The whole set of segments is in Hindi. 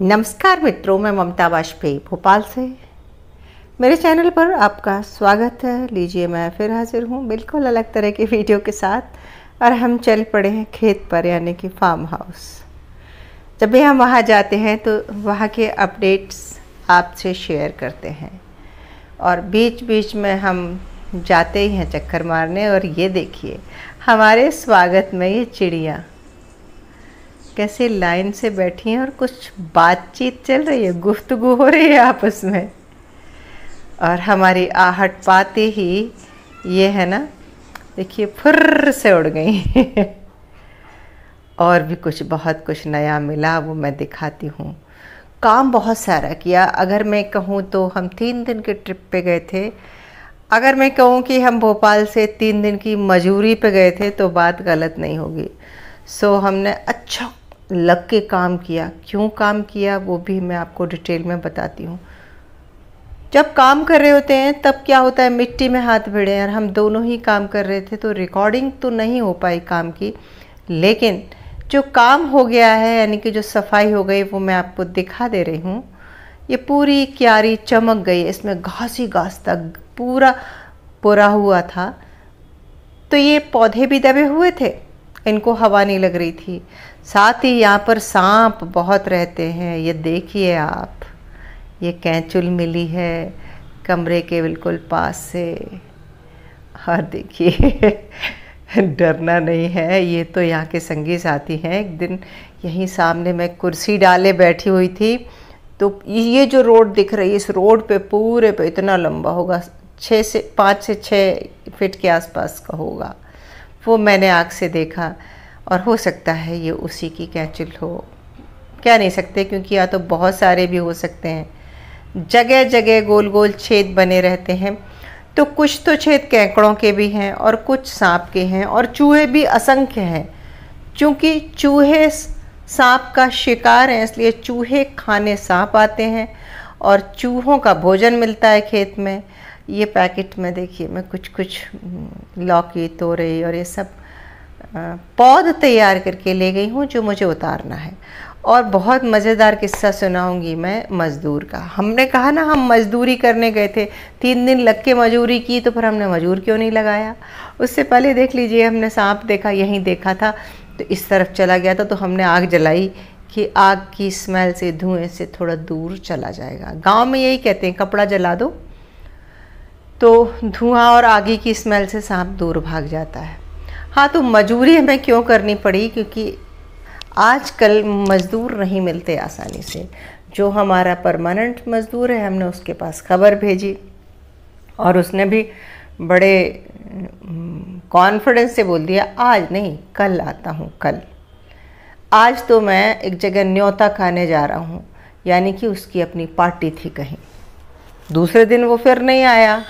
नमस्कार मित्रों, मैं ममता वाजपेयी भोपाल से। मेरे चैनल पर आपका स्वागत है। लीजिए, मैं फिर हाजिर हूँ बिल्कुल अलग तरह के वीडियो के साथ। और हम चल पड़े हैं खेत पर, यानी कि फार्म हाउस। जब भी हम वहाँ जाते हैं तो वहाँ के अपडेट्स आपसे शेयर करते हैं, और बीच बीच में हम जाते ही हैं चक्कर मारने। और ये देखिए, हमारे स्वागत में ये चिड़िया कैसे लाइन से बैठी हैं और कुछ बातचीत चल रही है, गुफ्तगू हो रही है आपस में। और हमारी आहट पाते ही ये है ना, देखिए फुर्र से उड़ गई। और भी बहुत कुछ नया मिला, वो मैं दिखाती हूँ। काम बहुत सारा किया। अगर मैं कहूँ तो हम 3 दिन के ट्रिप पे गए थे। अगर मैं कहूँ कि हम भोपाल से 3 दिन की मजूरी पे गए थे तो बात गलत नहीं होगी। हमने अच्छा लग के काम किया। क्यों काम किया वो भी मैं आपको डिटेल में बताती हूँ। जब काम कर रहे होते हैं तब क्या होता है, मिट्टी में हाथ भिड़े। और हम दोनों ही काम कर रहे थे तो रिकॉर्डिंग तो नहीं हो पाई काम की, लेकिन जो काम हो गया है, यानी कि जो सफाई हो गई, वो मैं आपको दिखा दे रही हूँ। ये पूरी क्यारी चमक गई, इसमें घास ही घास तक पूरा पूरा हुआ था। तो ये पौधे भी दबे हुए थे, इनको हवा नहीं लग रही थी। साथ ही यहाँ पर सांप बहुत रहते हैं। ये देखिए आप, ये कैंचुल मिली है कमरे के बिल्कुल पास से। और देखिए डरना नहीं है, ये तो यहाँ के संगी साथी हैं। एक दिन यहीं सामने मैं कुर्सी डाले बैठी हुई थी, तो ये जो रोड दिख रही है, इस रोड पे पूरे पे इतना लंबा होगा, 5 से 6 फीट के आसपास का होगा। वो मैंने आँख से देखा। और हो सकता है ये उसी की कैंचुल हो, कह नहीं सकते, क्योंकि या तो बहुत सारे भी हो सकते हैं। जगह जगह गोल गोल छेद बने रहते हैं। तो कुछ तो छेद केकड़ों के भी हैं और कुछ सांप के हैं, और चूहे भी असंख्य हैं। क्योंकि चूहे सांप का शिकार हैं, इसलिए चूहे खाने सांप आते हैं और चूहों का भोजन मिलता है खेत में। ये पैकेट में देखिए, मैं कुछ लौकी, तोरई और ये सब पौध तैयार करके ले गई हूँ, जो मुझे उतारना है। और बहुत मज़ेदार किस्सा सुनाऊंगी मैं मज़दूर का। हमने कहा ना, हम मज़दूरी करने गए थे, 3 दिन लग के मजूरी की, तो फिर हमने मजूर क्यों नहीं लगाया। उससे पहले देख लीजिए, हमने सांप देखा, यहीं देखा था, तो इस तरफ चला गया था, तो हमने आग जलाई कि आग की स्मेल से, धुएँ से थोड़ा दूर चला जाएगा। गाँव में यही कहते हैं, कपड़ा जला दो तो धुआं और आगे की स्मेल से सांप दूर भाग जाता है। हाँ, तो मजूरी हमें क्यों करनी पड़ी, क्योंकि आजकल मज़दूर नहीं मिलते आसानी से। जो हमारा परमानेंट मज़दूर है, हमने उसके पास खबर भेजी और उसने भी बड़े कॉन्फिडेंस से बोल दिया, आज नहीं कल आता हूँ, कल। आज तो मैं एक जगह न्योता खाने जा रहा हूँ, यानी कि उसकी अपनी पार्टी थी कहीं। दूसरे दिन वो फिर नहीं आया।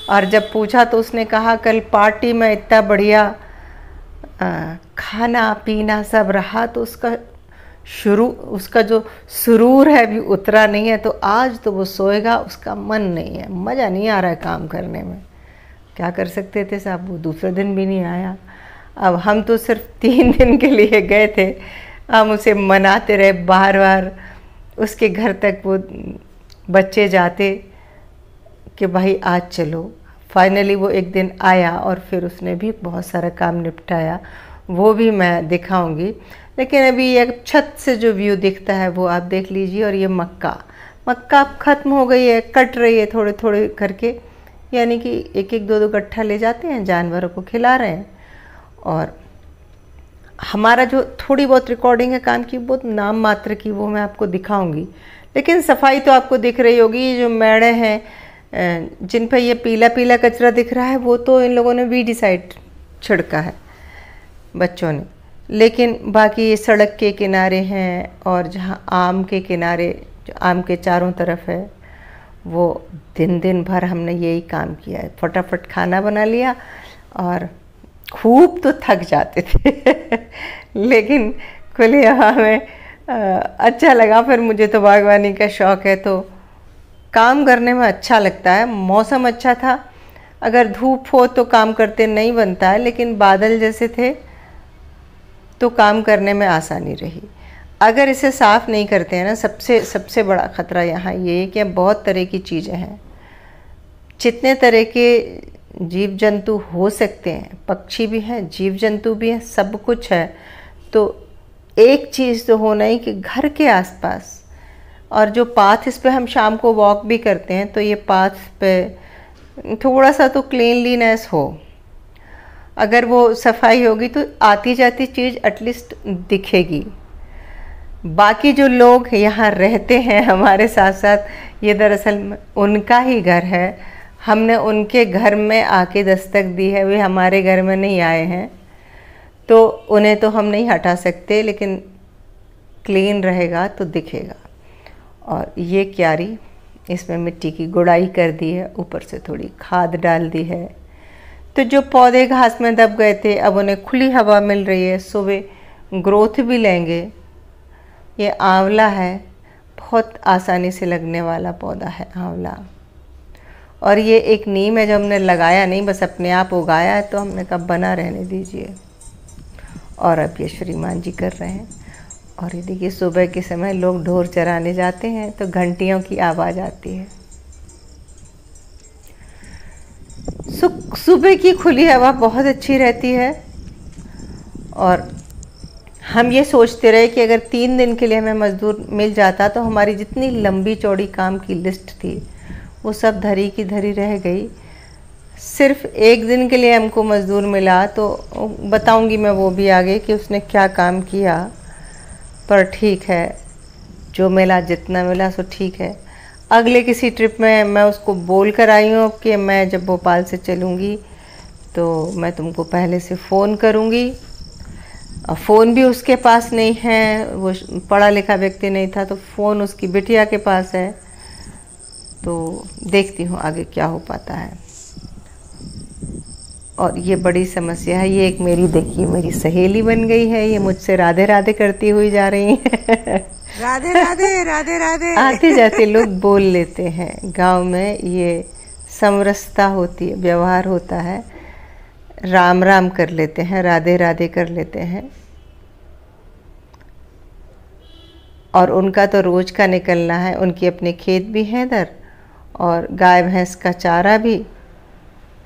और जब पूछा तो उसने कहा, कल पार्टी में इतना बढ़िया खाना पीना सब रहा, तो उसका जो सुरूर है भी उतरा नहीं है। तो आज तो वो सोएगा, उसका मन नहीं है, मज़ा नहीं आ रहा है काम करने में। क्या कर सकते थे साहब, वो दूसरे दिन भी नहीं आया। अब हम तो सिर्फ 3 दिन के लिए गए थे, हम उसे मनाते रहे, बार बार उसके घर तक वो बच्चे जाते कि भाई आज चलो। फाइनली वो एक दिन आया और फिर उसने भी बहुत सारा काम निपटाया, वो भी मैं दिखाऊंगी। लेकिन अभी एक छत से जो व्यू दिखता है वो आप देख लीजिए। और ये मक्का ख़त्म हो गई है, कट रही है थोड़े थोड़े करके, यानी कि 1-1 2-2 गट्ठा ले जाते हैं, जानवरों को खिला रहे हैं। और हमारा जो थोड़ी बहुत रिकॉर्डिंग है काम की, बहुत नाम मात्र की, वो मैं आपको दिखाऊंगी। लेकिन सफाई तो आपको दिख रही होगी। ये जो मेड़े हैं जिन पर ये पीला पीला कचरा दिख रहा है, वो तो इन लोगों ने वीडिसाइड छिड़का है बच्चों ने। लेकिन बाकी ये सड़क के किनारे हैं, और जहाँ आम के किनारे, जो आम के चारों तरफ है, वो दिन भर हमने यही काम किया है। फटाफट खाना बना लिया, और खूब तो थक जाते थे लेकिन खुली हवा में अच्छा लगा। फिर मुझे तो बागवानी का शौक़ है, तो काम करने में अच्छा लगता है। मौसम अच्छा था, अगर धूप हो तो काम करते नहीं बनता है, लेकिन बादल जैसे थे तो काम करने में आसानी रही। अगर इसे साफ़ नहीं करते हैं ना, सबसे बड़ा ख़तरा यहाँ ये है कि बहुत तरह की चीज़ें हैं, जितने तरह के जीव जंतु हो सकते हैं, पक्षी भी हैं, जीव जंतु भी हैं, सब कुछ है। तो एक चीज़ तो होना ही कि घर के आसपास और जो पाथ, इस पे हम शाम को वॉक भी करते हैं, तो ये पाथ पे थोड़ा सा तो क्लीनलीनेस हो। अगर वो सफाई होगी तो आती जाती चीज़ एटलीस्ट दिखेगी। बाकी जो लोग यहाँ रहते हैं हमारे साथ साथ, ये दरअसल उनका ही घर है। हमने उनके घर में आके दस्तक दी है, वे हमारे घर में नहीं आए हैं, तो उन्हें तो हम नहीं हटा सकते, लेकिन क्लीन रहेगा तो दिखेगा। और ये क्यारी, इसमें मिट्टी की गुड़ाई कर दी है, ऊपर से थोड़ी खाद डाल दी है। तो जो पौधे घास में दब गए थे, अब उन्हें खुली हवा मिल रही है, सो वे ग्रोथ भी लेंगे। ये आंवला है, बहुत आसानी से लगने वाला पौधा है आंवला। और ये एक नीम है जो हमने लगाया नहीं, बस अपने आप उगाया है, तो हमने कहा बना रहने दीजिए। और अब ये श्रीमान जी कर रहे हैं। और ये देखिए, सुबह के समय लोग ढोर चराने जाते हैं तो घंटियों की आवाज़ आती है। सुबह की खुली हवा बहुत अच्छी रहती है। और हम ये सोचते रहे कि अगर 3 दिन के लिए हमें मज़दूर मिल जाता तो हमारी जितनी लंबी चौड़ी काम की लिस्ट थी वो सब धरी की धरी रह गई। सिर्फ 1 दिन के लिए हमको मज़दूर मिला, तो बताऊंगी मैं वो भी आगे कि उसने क्या काम किया। पर ठीक है, जो मिला जितना मिला सो ठीक है। अगले किसी ट्रिप में मैं उसको बोल कर आई हूँ कि मैं जब भोपाल से चलूँगी तो मैं तुमको पहले से फ़ोन करूँगी। और फ़ोन भी उसके पास नहीं है, वो पढ़ा लिखा व्यक्ति नहीं था, तो फ़ोन उसकी बिटिया के पास है। तो देखती हूँ आगे क्या हो पाता है। और ये बड़ी समस्या है। ये एक मेरी, देखिए, मेरी सहेली बन गई है। ये मुझसे राधे राधे करती हुई जा रही है। राधे राधे राधे राधे आते जाते लोग बोल लेते हैं। गांव में ये समरसता होती है, व्यवहार होता है, राम राम कर लेते हैं, राधे राधे कर लेते हैं। और उनका तो रोज का निकलना है, उनकी अपने खेत भी हैं इधर, और गाय भैंस का चारा भी,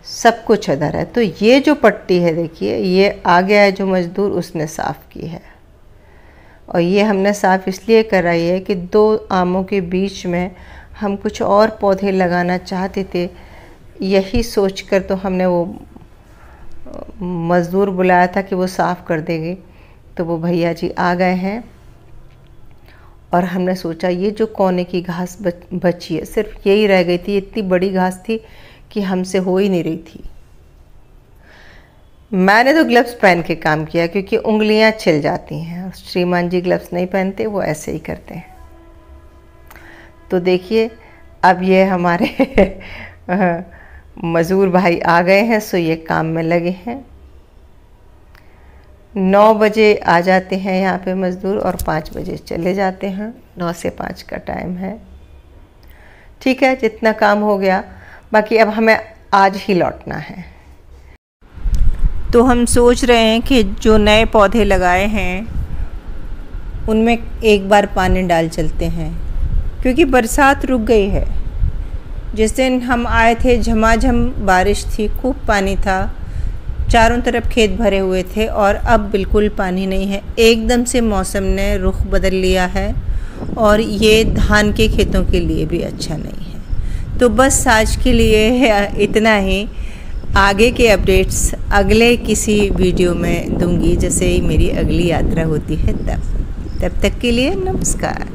सब कुछ इधर है। तो ये जो पट्टी है देखिए, ये आ गया है जो मज़दूर, उसने साफ़ की है। और ये हमने साफ़ इसलिए कराई है कि 2 आमों के बीच में हम कुछ और पौधे लगाना चाहते थे। यही सोचकर तो हमने वो मज़दूर बुलाया था कि वो साफ़ कर देंगे। तो वो भैया जी आ गए हैं। और हमने सोचा ये जो कोने की घास बची है, सिर्फ यही रह गई थी। इतनी बड़ी घास थी कि हमसे हो ही नहीं रही थी। मैंने तो ग्लव्स पहन के काम किया क्योंकि उंगलियां छिल जाती हैं। श्रीमान जी ग्लव्स नहीं पहनते, वो ऐसे ही करते हैं। तो देखिए, अब ये हमारे मज़दूर भाई आ गए हैं, सो ये काम में लगे हैं। 9 बजे आ जाते हैं यहाँ पे मज़दूर और 5 बजे चले जाते हैं। 9 से 5 का टाइम है। ठीक है, जितना काम हो गया, बाकी अब हमें आज ही लौटना है। तो हम सोच रहे हैं कि जो नए पौधे लगाए हैं उनमें एक बार पानी डाल चलते हैं, क्योंकि बरसात रुक गई है। जिस दिन हम आए थे झमाझम बारिश थी, खूब पानी था, चारों तरफ खेत भरे हुए थे, और अब बिल्कुल पानी नहीं है। एकदम से मौसम ने रुख बदल लिया है और ये धान के खेतों के लिए भी अच्छा नहीं है। तो बस आज के लिए इतना ही। आगे के अपडेट्स अगले किसी वीडियो में दूंगी, जैसे ही मेरी अगली यात्रा होती है तब तक के लिए नमस्कार।